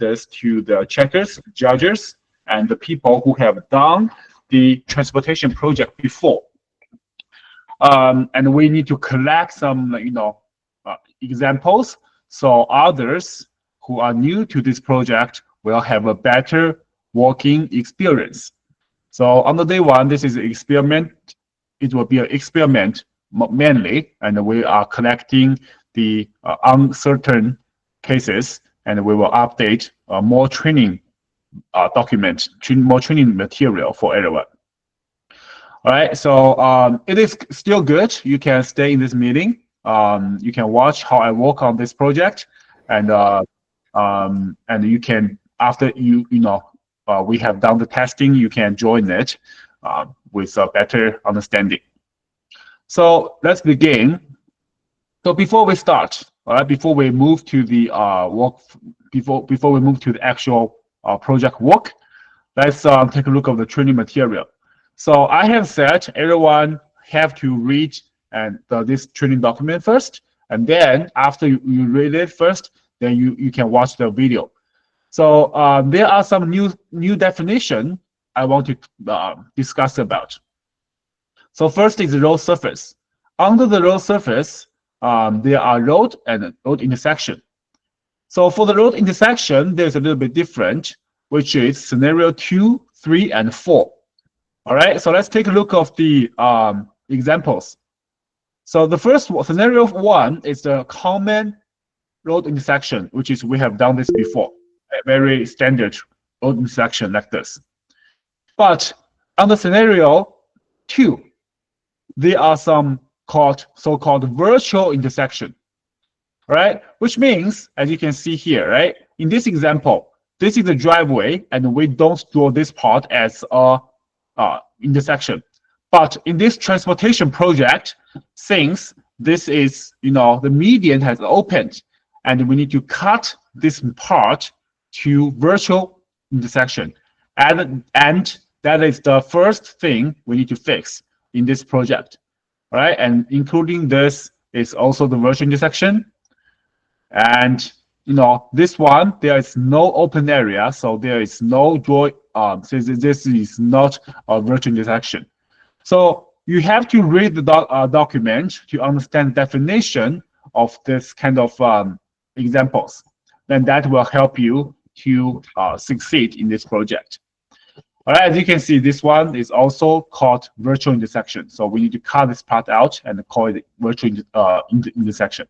this to the checkers, judges, and the people who have done the transportation project before. And we need to collect some, examples, so others who are new to this project will have a better working experience. So on the day one, this is an experiment. It will be an experiment mainly, and we are collecting the uncertain cases, and we will update more training documents, more training material for everyone. All right, so it is still good. You can stay in this meeting. You can watch how I work on this project, and you can, after we have done the testing, you can join it with a better understanding. So let's begin. So before we start, all right, before we move to the before we move to the actual project work, let's take a look at the training material. So I have said everyone have to read this training document first, and then after you read it first, then you can watch the video. So there are some new definition I want to discuss about. So first is the road surface. Under the road surface, there are road and road intersection. So for the road intersection, there's a little bit different, which is scenario 2, 3, and 4. All right, so let's take a look of the examples. So the first scenario 1 is the common road intersection, which is we have done this before, a very standard road intersection like this. But under scenario 2, there are some so-called virtual intersection, right? Which means, as you can see here, right? In this example, this is the driveway, and we don't draw this part as a intersection. But in this transportation project, since this is, the median has opened, and we need to cut this part to virtual intersection, and that is the first thing we need to fix in this project. All right, and including this is also the virtual intersection. And this one, there is no open area, so there is no draw. So this is not a virtual intersection. So you have to read the document to understand definition of this kind of examples. Then that will help you to succeed in this project. All right, as you can see, this one is also called virtual intersection. So we need to cut this part out and call it virtual intersection.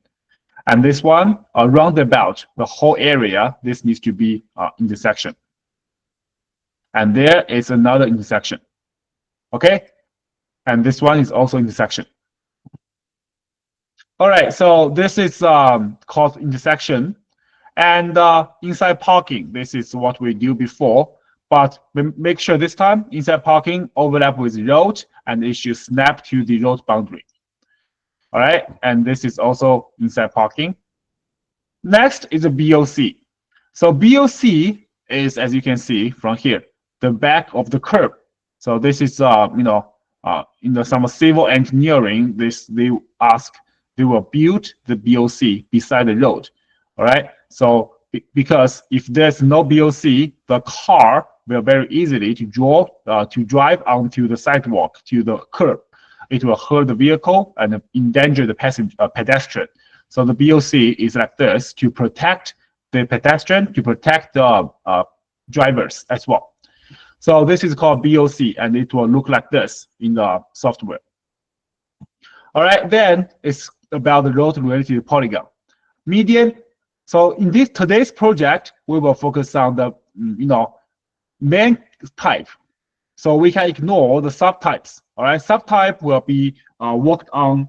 And this one, roundabout, the whole area, this needs to be intersection. And there is another intersection. Okay, and this one is also intersection. All right, so this is called intersection. And inside parking, this is what we do before. But make sure this time inside parking overlap with road, and it should snap to the road boundary. All right, and this is also inside parking. Next is a BOC. So BOC is, as you can see from here, the back of the curb. So this is in some civil engineering, they will build the BOC beside the road. All right, so because if there's no BOC, the car will very easily to drive onto the sidewalk to the curb. It will hurt the vehicle and endanger the pedestrian. So the BOC is like this to protect the pedestrian, to protect the drivers as well. So this is called BOC, and it will look like this in the software. All right, then it's about the road related polygon. Median. So in today's project, we will focus on the main type. So we can ignore the subtypes. All right, subtype will be worked on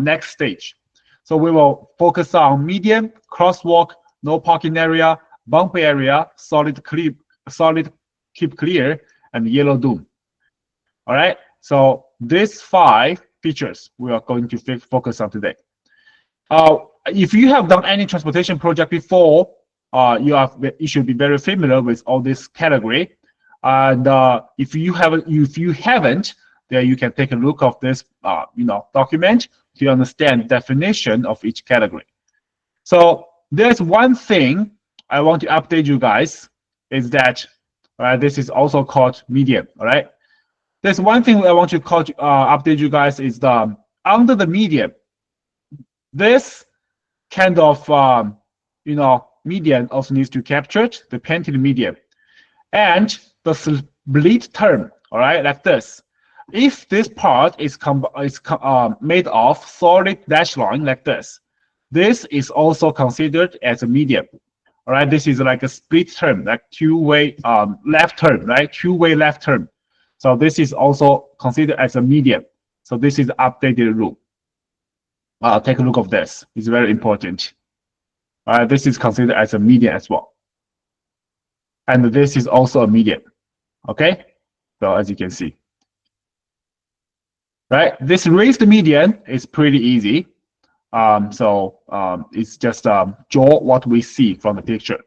next stage. So we will focus on median, crosswalk, no parking area, bump area, solid keep clear, and yellow dome. All right, so these 5 features we are going to focus on today. If you have done any transportation project before, you should be very familiar with all this category. And if you haven't, then you can take a look of this document to understand definition of each category. So there's one thing I want to update you guys is that this is also called median. All right. There's one thing I want to update you guys is the under the median. This kind of median also needs to capture the painted median and the split term. All right, like this. If this part is made of solid dashed line like this is also considered as a median. All right, this is like a split term, like two-way left turn, right? Two-way left turn. So this is also considered as a median. So this is the updated rule. Take a look of this. It's very important. This is considered as a median as well. And this is also a median. Okay? So as you can see. Right? This raised median is pretty easy. It's just draw what we see from the picture.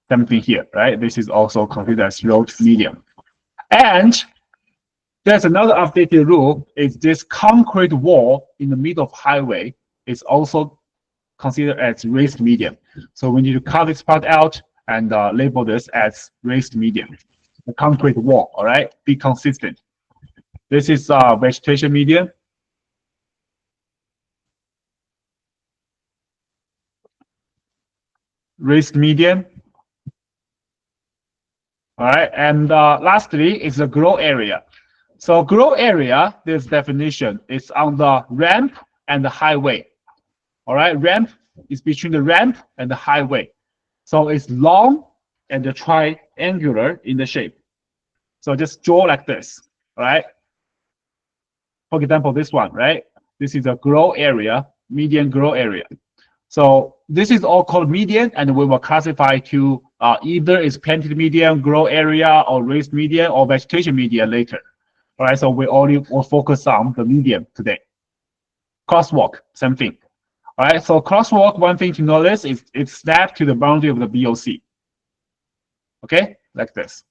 Same thing here, right? This is also considered as road median. And there's another updated rule is this concrete wall in the middle of highway is also considered as raised median. So we need to cut this part out and label this as raised median. The concrete wall, all right? Be consistent. This is vegetation median. Raised median. All right, and lastly is the grow area. So grow area, this definition is on the ramp and the highway. All right, ramp is between the ramp and the highway. So it's long and triangular in the shape. So just draw like this, all right? For example, this one, right? This is a grow area, median grow area. So this is all called median, and we will classify to either is painted median, grow area, or raised median, or vegetation median later. All right, so we only will focus on the median today. Crosswalk, same thing. All right, so crosswalk, one thing to notice is it's snapped to the boundary of the BOC. Okay, like this.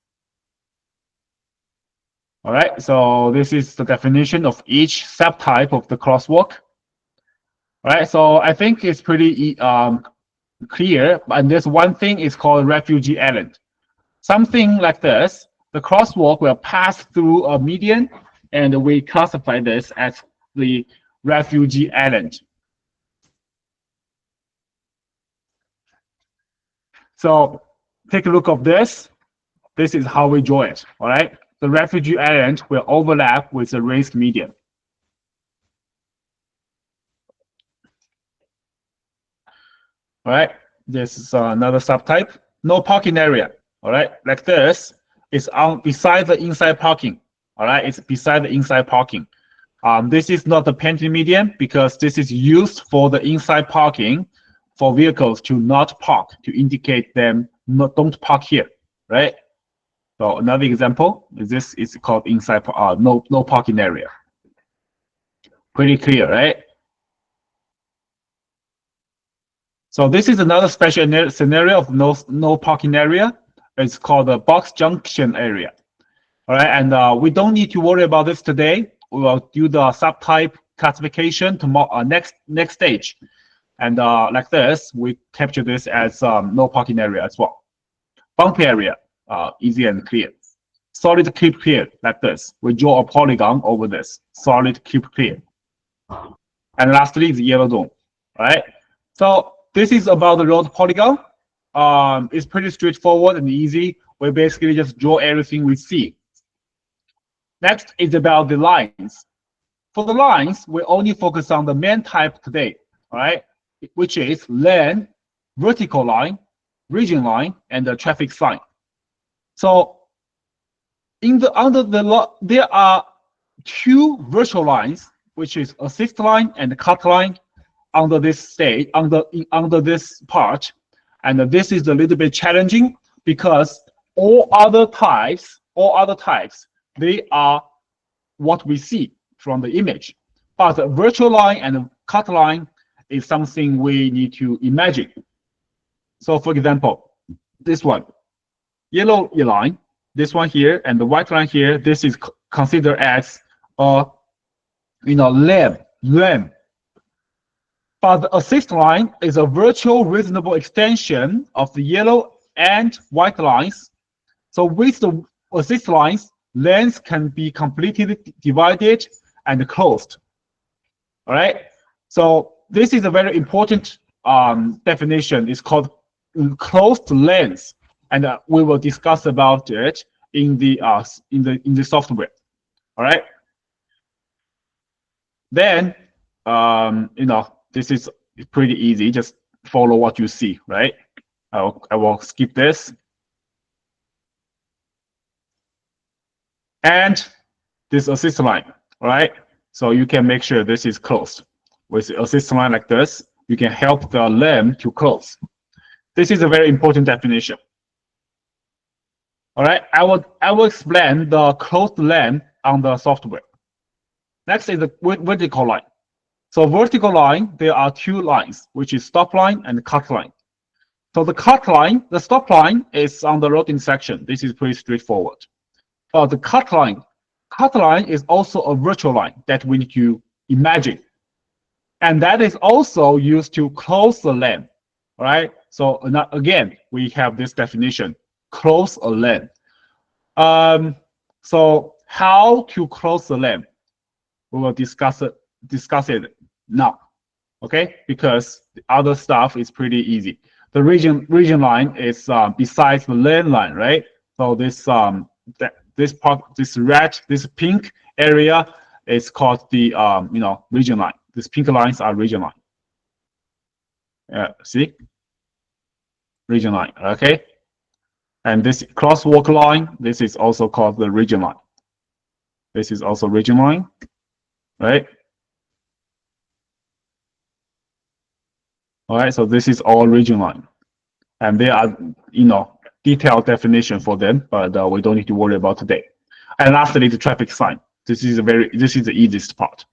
All right, so this is the definition of each subtype of the crosswalk. All right, so I think it's pretty clear, and this one thing is called refugee island. Something like this, the crosswalk will pass through a median, and we classify this as the refugee island. So take a look of this. This is how we draw it, all right? The refugee island will overlap with the raised median. All right, this is another subtype. No parking area, all right? Like this, it's beside the inside parking, all right? It's beside the inside parking. This is not the painted median because this is used for the inside parking for vehicles to not park, to indicate them don't park here, right? So another example is this is called inside no parking area. Pretty clear, right? So this is another special scenario of no parking area. It's called the box junction area. All right, and we don't need to worry about this today. We will do the subtype classification tomorrow, next stage. And like this, we capture this as no parking area as well. Bump area, easy and clear. Solid keep clear, like this. We draw a polygon over this. Solid keep clear. And lastly is yellow zone, right? So this is about the road polygon. It's pretty straightforward and easy. We basically just draw everything we see. Next is about the lines. For the lines, we only focus on the main type today, all right? Which is lane, vertical line, region line, and the traffic sign. So under the law, there are two virtual lines, which is assist line and cut line under this state, under this part. And this is a little bit challenging because all other types, they are what we see from the image. But the virtual line and cut line is something we need to imagine. So for example, this one, yellow line, this one here, and the white line here, this is considered as a lane. But the assist line is a virtual reasonable extension of the yellow and white lines. So with the assist lines, lens can be completely divided and closed. All right. So this is a very important definition. It's called closed lens, and we will discuss about it in the software. All right. Then this is pretty easy. Just follow what you see, right? I will skip this. And this assist line, all right? So you can make sure this is closed. With the assist line like this, you can help the lens to close. This is a very important definition. All right, I will explain the closed lens on the software. Next is the vertical line. So vertical line, there are two lines, which is stop line and cut line. So the cut line, the stop line is on the road intersection. This is pretty straightforward. The cut line is also a virtual line that we need to imagine. And that is also used to close the lane, right? So again, we have this definition, close a lane. So how to close the lane? We will discuss it now, okay? Because the other stuff is pretty easy. The region line is besides the lane line, right? So this part, this pink area is called the region line. These pink lines are region line. See, region line. Okay, and this crosswalk line, this is also called the region line. This is also region line, right? All right, so this is all region line, and there are detailed definition for them, but we don't need to worry about today. And lastly, the traffic sign. This is the easiest part.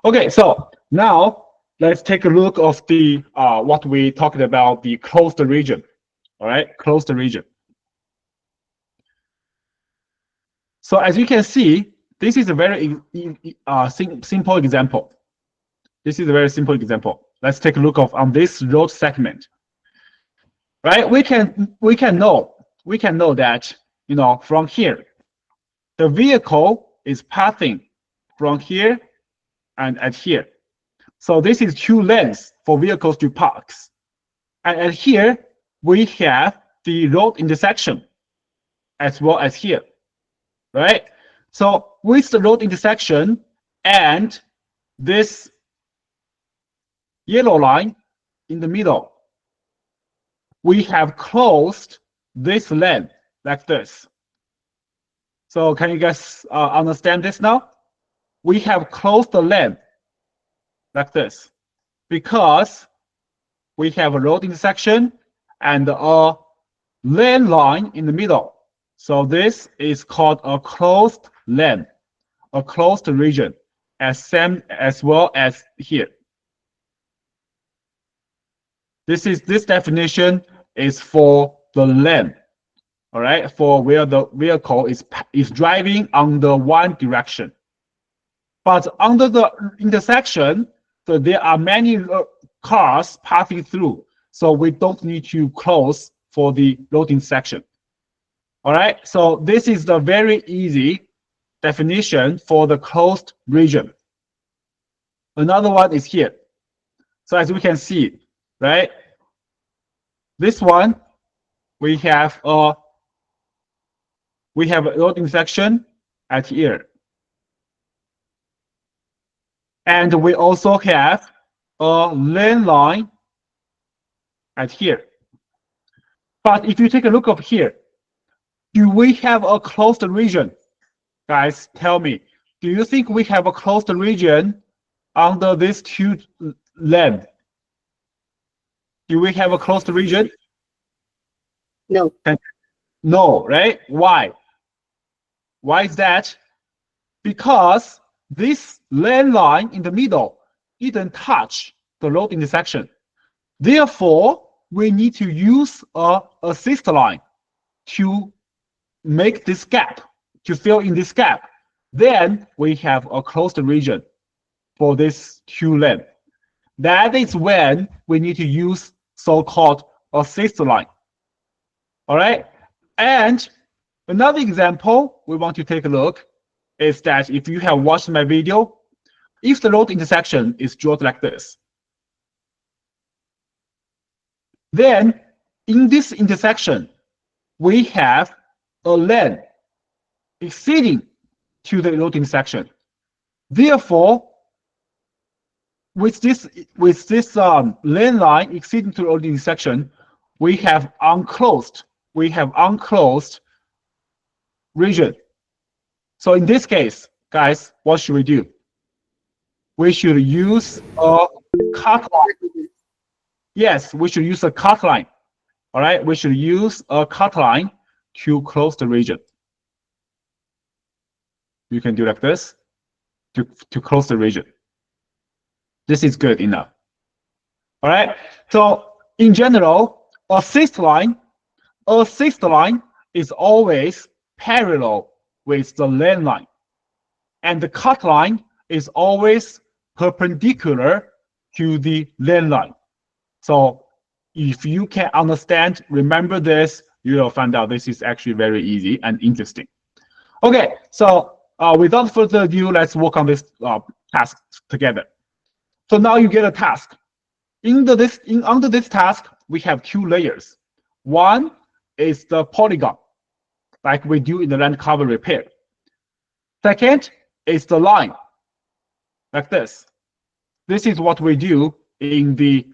Okay, so now let's take a look of the what we talked about, the closed region. All right, closed region. So as you can see, this is a very simple example. This is a very simple example. Let's take a look on this road segment. Right, we can know that from here, the vehicle is passing from here and at here. So this is two lanes for vehicles to park. And at here we have the road intersection as well as here, right? So with the road intersection and this yellow line in the middle, we have closed this lane like this. So can you guys understand this now? We have closed the lane like this because we have a road intersection and a lane line in the middle. So this is called a closed lane, a closed region, as well as here. This definition is for the lane, all right, for where the vehicle is driving under one direction. But under the intersection, so there are many cars passing through, so we don't need to close for the road intersection. All right, so this is the very easy definition for the closed region. Another one is here. So as we can see, right, this one, we have a road intersection at here. And we also have a lane line at here. But if you take a look up here, do we have a closed region? Guys, tell me, do you think we have a closed region under these two lanes? Do we have a closed region? No. No, right? Why? Why is that? Because this lane line in the middle didn't touch the road intersection. Therefore, we need to use a assist line to make this gap, to fill in this gap. Then we have a closed region for this two lanes. that is when we need to use so-called assist line. All right. And another example we want to take a look is that if you have watched my video, if the road intersection is drawn like this, then in this intersection, we have a lane exceeding to the road intersection. Therefore, with this lane line exceeding to the road intersection, we have unclosed region. So in this case, guys, what should we do? We should use a cut line. Yes, we should use a cut line. All right, we should use a cut line to close the region. You can do like this to close the region. This is good enough. All right, so in general, assist line is always parallel with the lane line, and the cut line is always perpendicular to the lane line. So if you can understand, remember this, you will find out this is actually very easy and interesting. Okay, so without further ado, let's work on this task together. So now you get a task. Under this task, we have two layers. One is the polygon, like we do in the land cover repair. Second is the line, like this. This is what we do in the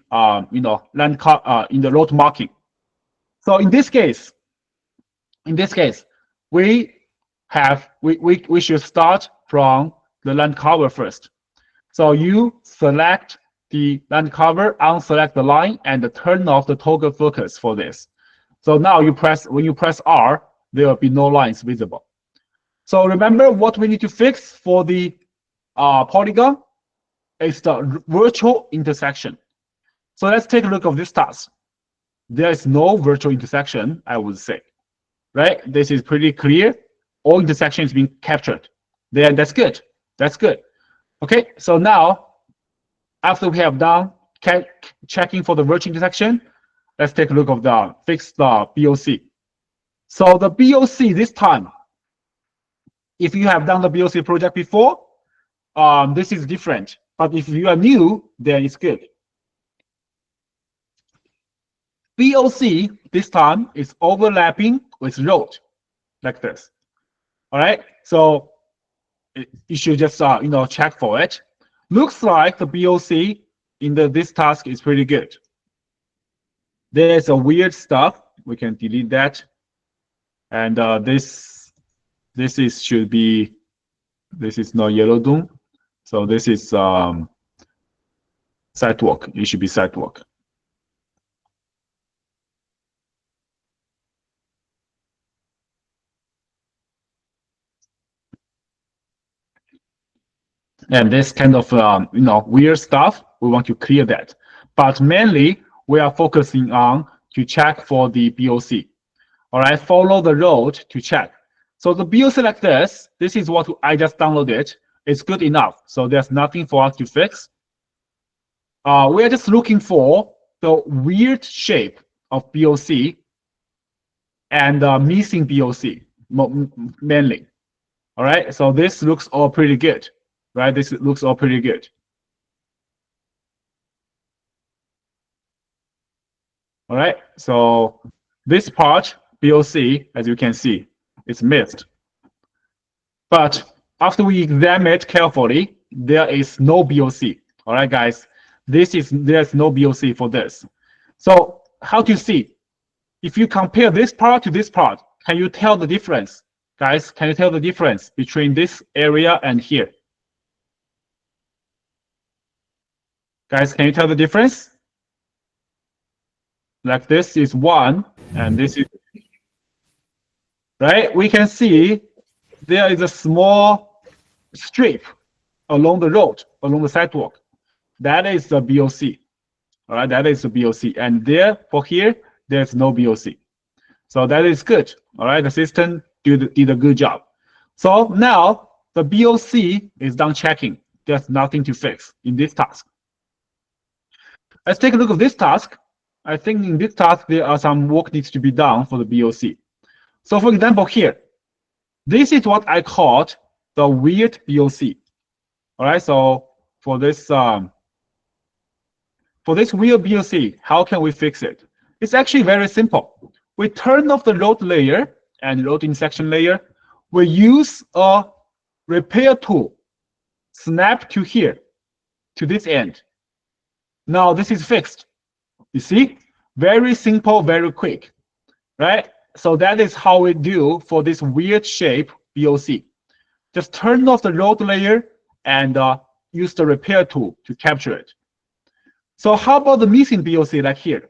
in the road marking. So in this case, we should start from the land cover first. So you select the land cover, unselect the line, and turn off the toggle focus for this. So now when you press R, there will be no lines visible. So remember what we need to fix for the polygon is the virtual intersection. So let's take a look at this task. There is no virtual intersection, I would say, right? This is pretty clear. All intersections being captured. Then that's good. That's good. Okay, so now after we have done checking for the virtual intersection, let's take a look of the fix the BOC. So the BOC this time, if you have done the BOC project before, this is different. But if you are new, then it's good. BOC this time is overlapping with road, like this. All right, so you should just check for it. Looks like the BOC in this task is pretty good. There's a weird stuff. We can delete that. And this should be, this is not yellow dome. So this is sidewalk. It should be sidewalk. And this kind of weird stuff, we want to clear that. But mainly, we are focusing on to check for the BOC. All right, follow the road to check. So the BOC like this is what I just downloaded. It's good enough. So there's nothing for us to fix. We're just looking for the weird shape of BOC and missing BOC mainly. All right, so this looks all pretty good. Right, this looks all pretty good. All right, so this part, BOC, as you can see, is missed. But after we examine it carefully, there is no BOC. All right, guys, there's no BOC for this. So how to see? If you compare this part to this part, can you tell the difference? Guys, can you tell the difference between this area and here? Guys, can you tell the difference? Like this is 1, and this is, right? We can see there is a small strip along the road, along the sidewalk. That is the BOC. All right, that is the BOC. And there, for here, there's no BOC. So that is good. All right, the system did a good job. So now the BOC is done checking. There's nothing to fix in this task. Let's take a look at this task. I think in this task, there are some work needs to be done for the BOC. So for example, here, this is what I called the weird BOC. All right, so for this weird BOC, how can we fix it? It's actually very simple. We turn off the load layer and load intersection layer. We use a repair tool, snap to here, to this end. Now this is fixed. You see, very simple, very quick, right? So that is how we do for this weird shape BOC. Just turn off the load layer and use the repair tool to capture it. So how about the missing BOC like here,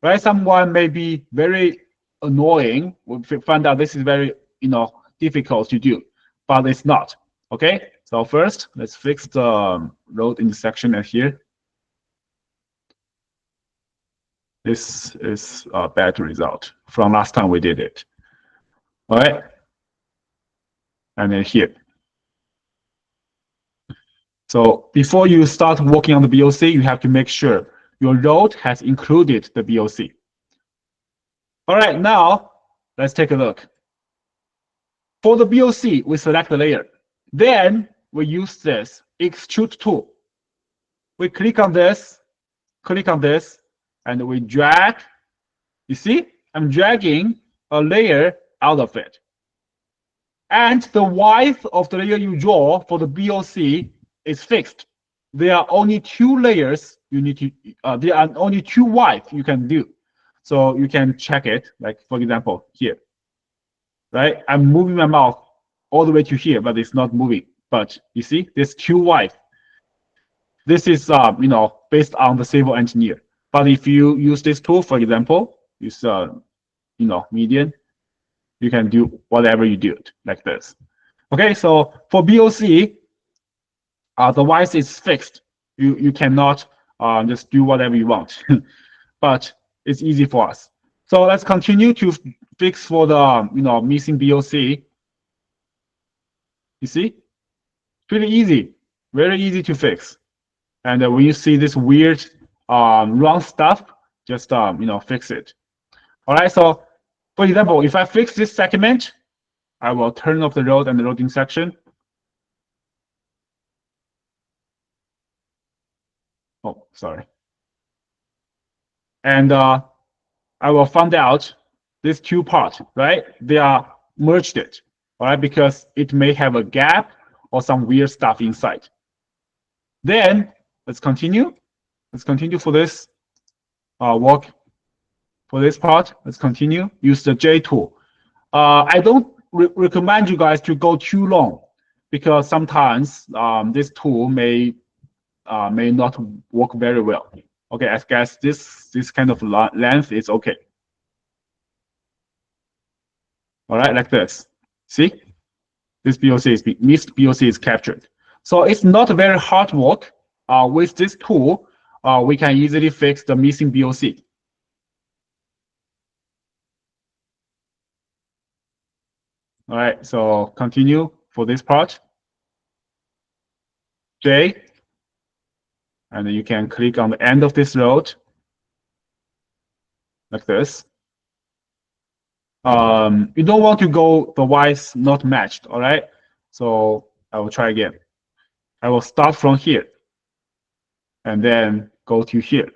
right? Someone may be very annoying. We'll find out this is very, difficult to do, but it's not. Okay. So first, let's fix the load intersection at here. This is a bad result from last time we did it. All right. And then here. So before you start working on the BOC, you have to make sure your load has included the BOC. All right, now let's take a look. For the BOC, we select the layer. Then we use this extrude tool. We click on this, and we drag. You see, I'm dragging a layer out of it. And the width of the layer you draw for the BOC is fixed. There are only two layers you need to, there are only two width you can do. So you can check it, like for example, here, right? I'm moving my mouse all the way to here, but it's not moving. But you see, there's two width. This is, based on the civil engineer. But if you use this tool, for example, use, median, you can do whatever you do it like this. Okay, so for BOC, the width is fixed. You cannot just do whatever you want, but it's easy for us. So let's continue to fix for the missing BOC. You see, pretty easy, very easy to fix. And when you see this weird wrong stuff, just fix it. All right. So for example, if I fix this segment, I will turn off the load and the loading section. Oh, sorry. And I will find out these two parts, right? They are merged it, all right, because it may have a gap or some weird stuff inside. Then let's continue. Let's continue for this work. For this part, let's continue. Use the J tool. I don't recommend you guys to go too long because sometimes this tool may not work very well. Okay, I guess this kind of length is okay. All right, like this. See, this BOC is missed BOC is captured. So it's not very hard work. With this tool, we can easily fix the missing BOC. All right, so continue for this part. J, and you can click on the end of this road, like this. You don't want to go the width not matched, all right? So I will try again. I will start from here, and then go to here.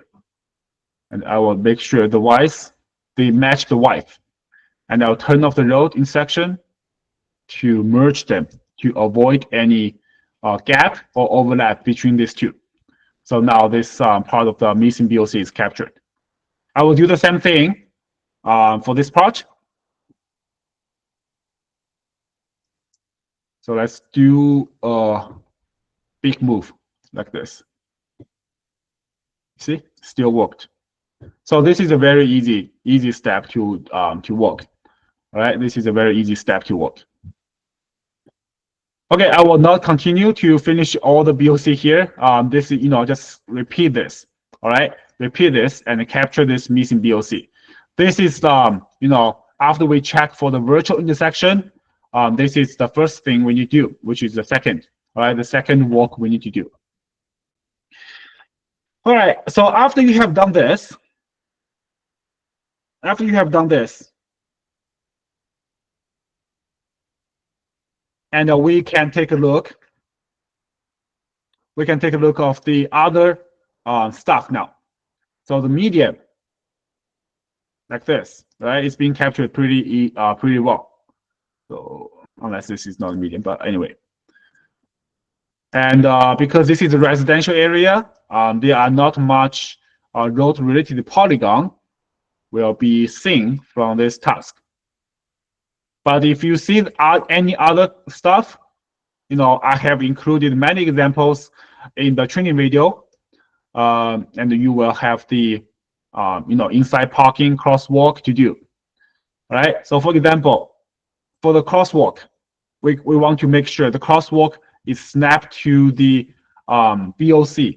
And I will make sure the width, they match the width. And I'll turn off the road in section to merge them to avoid any gap or overlap between these two. So now this part of the missing BOC is captured. I will do the same thing for this part. So let's do a big move like this. See, still worked. So this is a very easy step to work. All right, this is a very easy step to work. Okay, I will not continue to finish all the BOC here. This is, just repeat this. All right, repeat this and capture this missing BOC. This is, after we check for the virtual intersection, this is the first thing we need to do, which is the second. All right, the second work we need to do. All right, so after you have done this, and we can take a look. We can take a look of the other stuff now. So the medium, like this, right? It's being captured pretty well. So unless this is not a medium, but anyway. And because this is a residential area, there are not much road-related polygon will be seen from this task. But if you see any other stuff, I have included many examples in the training video, and you will have the inside parking crosswalk to do. All right. So for example, for the crosswalk, we want to make sure the crosswalk is snapped to the BOC,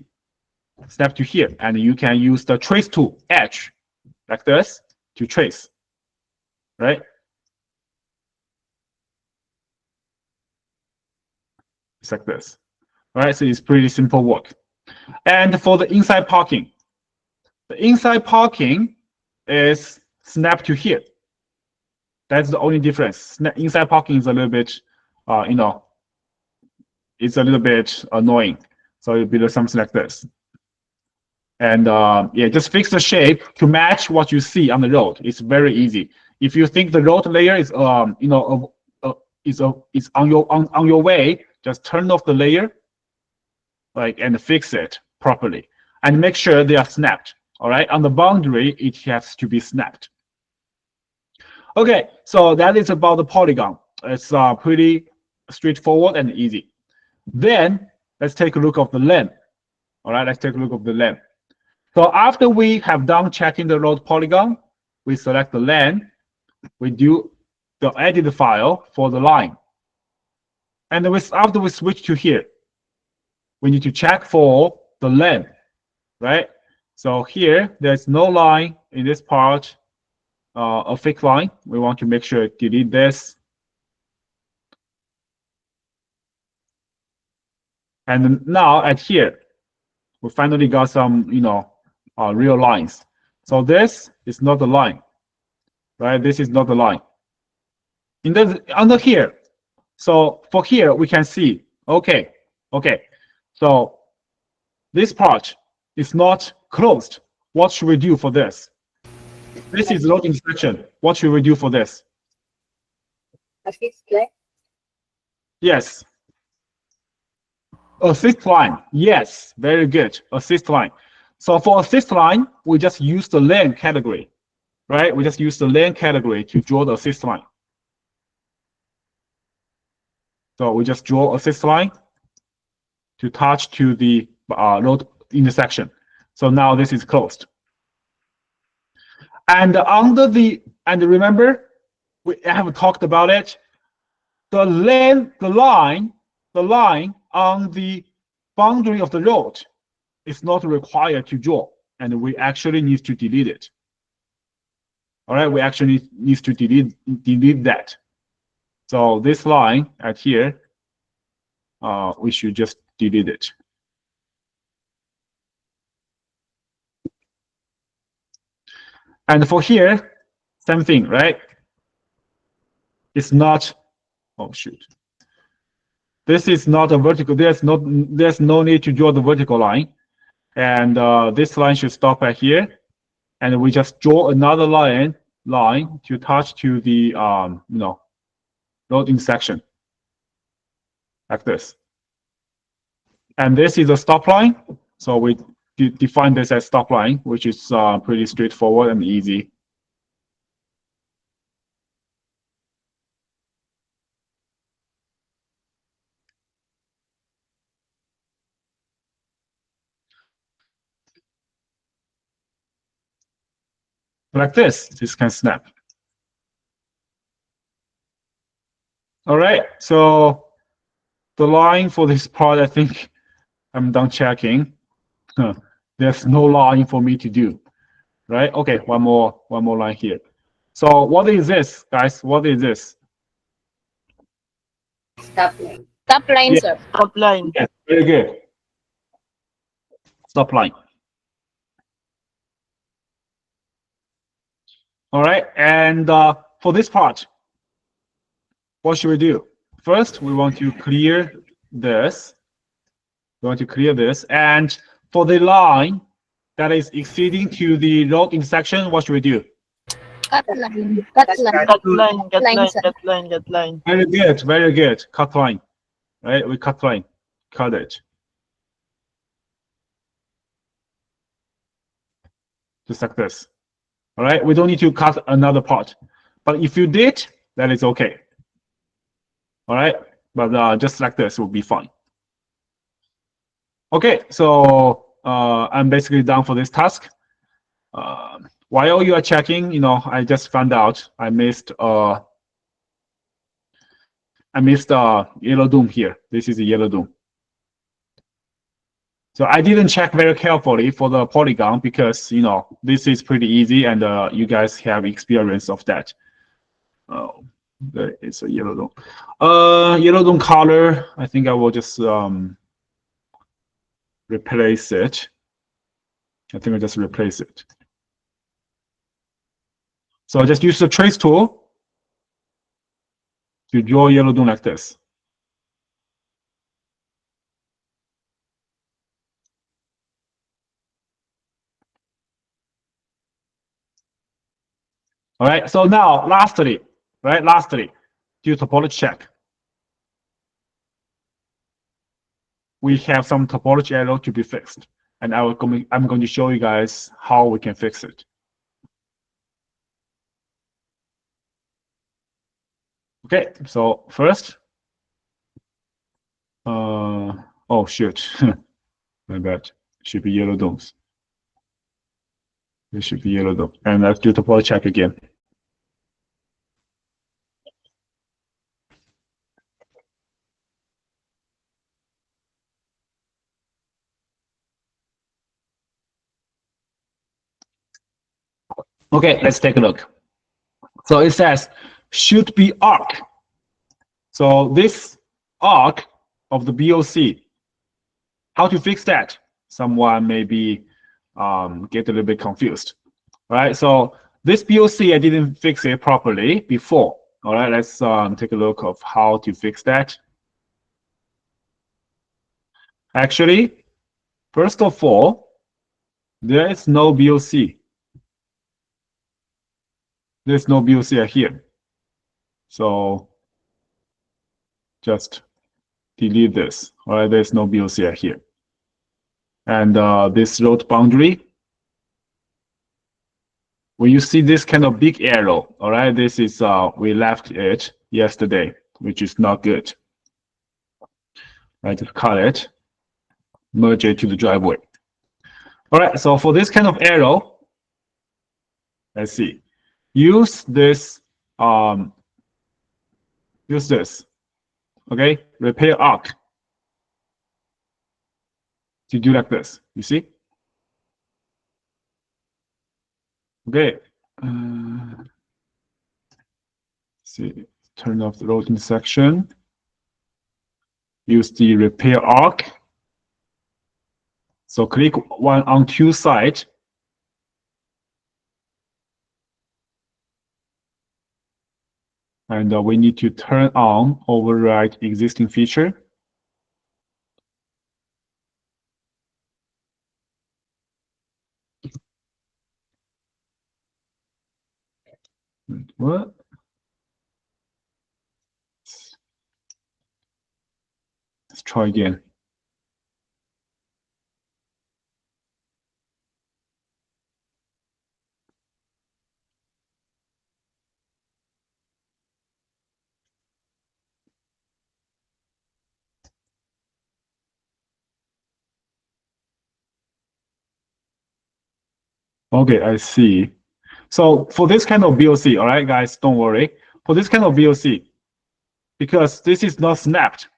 snap to here, and you can use the trace tool, edge, like this, to trace, right? It's like this. All right, so it's pretty simple work. And for the inside parking is snapped to here. That's the only difference. Inside parking is a little bit, it's a little bit annoying. So it'll be something like this. And yeah, just fix the shape to match what you see on the road. It's very easy. If you think the road layer is is on your way, just turn off the layer, and fix it properly, and make sure they are snapped. All right, on the boundary, it has to be snapped. Okay, so that is about the polygon. It's pretty straightforward and easy. Then let's take a look of the lane. All right, let's take a look of the lane. So after we have done checking the road polygon, we select the lane. We do the edit file for the line. And after we switch to here, we need to check for the lane, right? So here, there's no line in this part, a fixed line. We want to make sure delete this. And now at here, we finally got some, real lines. So this is not the line, right? This is not the line. Under here, so for here, we can see, okay. So this part is not closed. What should we do for this? This is loading section. What should we do for this? A fixed line? Yes. Assist line. Yes, very good. Assist line. So for assist line, we just use the lane category, right? We just use the lane category to draw the assist line. So we just draw assist line to touch to the road intersection. So now this is closed. And remember, we have talked about it. The line on the boundary of the road is not required to draw, and we actually need to delete it. All right, we actually need to delete that. So this line at here, we should just delete it. And for here, same thing, right? It's not, oh shoot. This is not a vertical, there's no need to draw the vertical line. And this line should stop at here. And we just draw another line to touch to the road intersection, like this. And this is a stop line. So we define this as stop line, which is pretty straightforward and easy. Like this can snap. All right, so the line for this part, I think I'm done checking. There's no line for me to do, right? Okay, one more line here. So what is this, guys? What is this? Stop line. Stop line, Yeah. sir. Stop line. Yes, very good. Stop line. All right, and for this part, what should we do? First, we want to clear this. We want to clear this, and for the line that is exceeding to the road intersection, what should we do? Cut line. Cut line. Cut line, cut Line, line, sir. cut line, cut line. Very good, very good. Cut line, right? We cut line, cut it. Just like this. All right, we don't need to cut another part. But if you did, that is okay. All right, but just like this will be fine. Okay, so I'm basically done for this task. While you are checking, I just found out I missed yellow dome here. This is a yellow dome. So I didn't check very carefully for the polygon because this is pretty easy and you guys have experience of that. Oh, there is a yellow dome. Yellow dome color. I think I will just replace it. I think I'll just replace it. So I just use the trace tool to draw yellow dome like this. All right, so now lastly, do topology check. We have some topology error to be fixed, and I'm going to show you guys how we can fix it. Okay, so first, oh shoot, my bad. It should be yellow domes. It should be yellow dome, and let's do topology check again. Okay, let's take a look. So it says should be arc. So this arc of the BOC, how to fix that? Someone maybe get a little bit confused, right? So this BOC, I didn't fix it properly before. All right, let's take a look of how to fix that. Actually, first of all, there is no BOC. There's no BOC here. So just delete this. All right, there's no BOC here. And this road boundary, when you see this kind of big arrow, all right, this is we left it yesterday, which is not good. I just cut it, merge it to the driveway. All right, so for this kind of arrow, let's see. Use this, okay? Repair arc to do like this, you see? Okay. See, turn off the road intersection. Use the repair arc. So click one on two sides. And we need to turn on override existing feature. What? Let's try again. Okay, I see. So for this kind of VOC, all right, guys, don't worry. For this kind of VOC, because this is not snapped,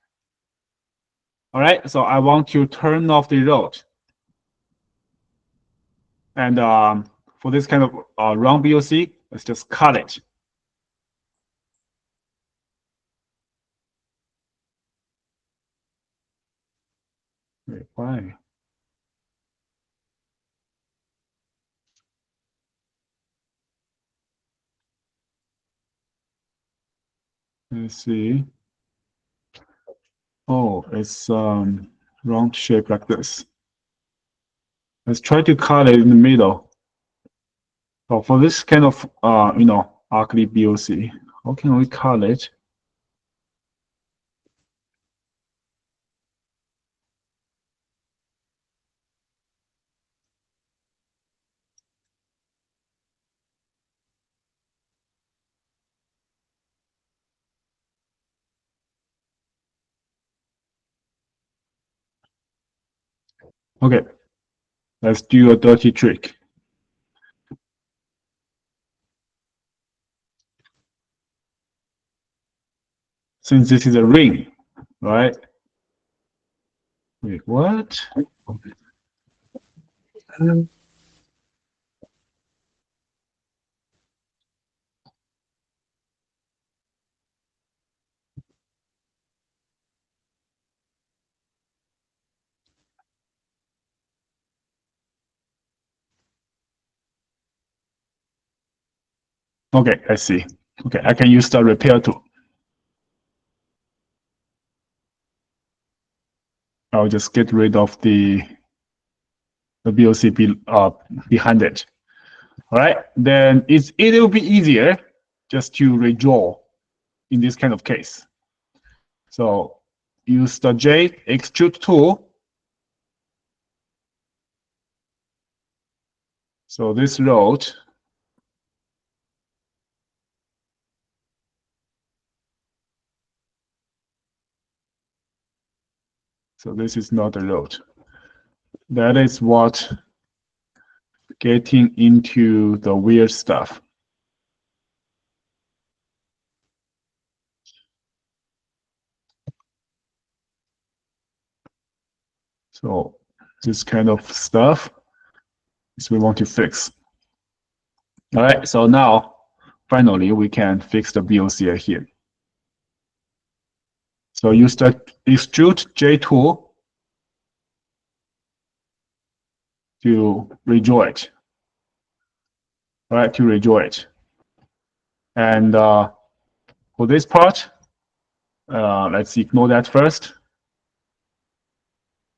all right, so I want to turn off the road. And for this kind of round VOC, let's just cut it. Wait, why? Let's see. Oh, it's round shape like this. Let's try to cut it in the middle. So for this kind of ugly BOC, how can we cut it? Okay, let's do a dirty trick. Since this is a ring, right? Wait, what? Okay, I see. Okay, I can use the repair tool. I'll just get rid of the BOC behind it. All right, then it will be easier just to redraw in this kind of case. So use the J extrude tool. So this road, so this is not a road. That is what getting into the weird stuff. So this kind of stuff is we want to fix. All right, so now finally we can fix the BOC here. So use the extrude J tool to redraw it. All right, to redraw it. And for this part, let's ignore that first.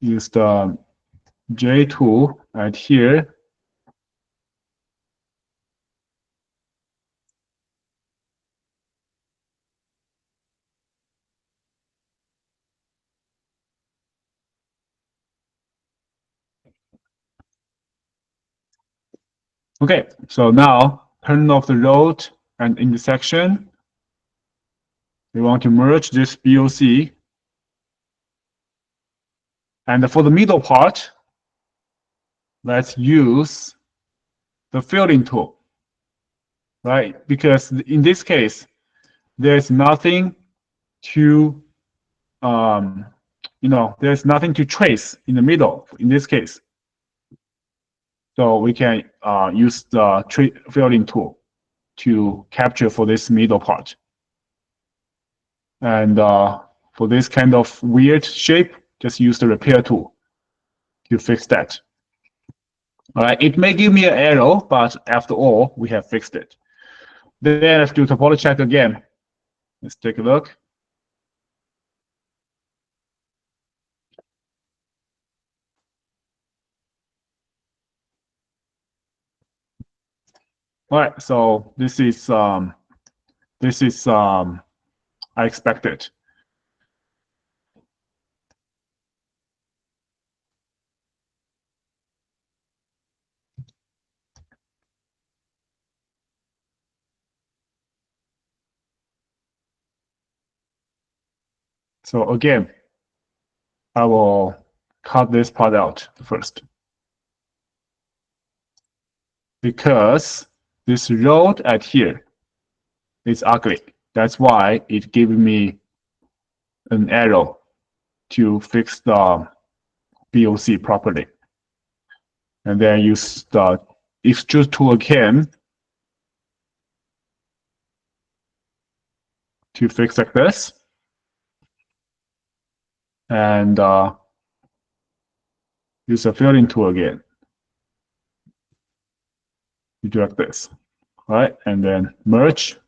Use the J tool right here. Okay, so now turn off the road and intersection. We want to merge this BOC. And for the middle part, let's use the filling tool, right? Because in this case, there's nothing to, there's nothing to trace in the middle in this case. So we can use the filling tool to capture for this middle part. And for this kind of weird shape, just use the repair tool to fix that. All right, it may give me an error, but after all, we have fixed it. Then let's do topology check again. Let's take a look. All right, so this is I expected. So again, I will cut this part out first because this road at here is ugly. That's why it gave me an error to fix the BOC properly. And then use the extrude tool again to fix like this. And use the filling tool again to do like this. All right, and then merge.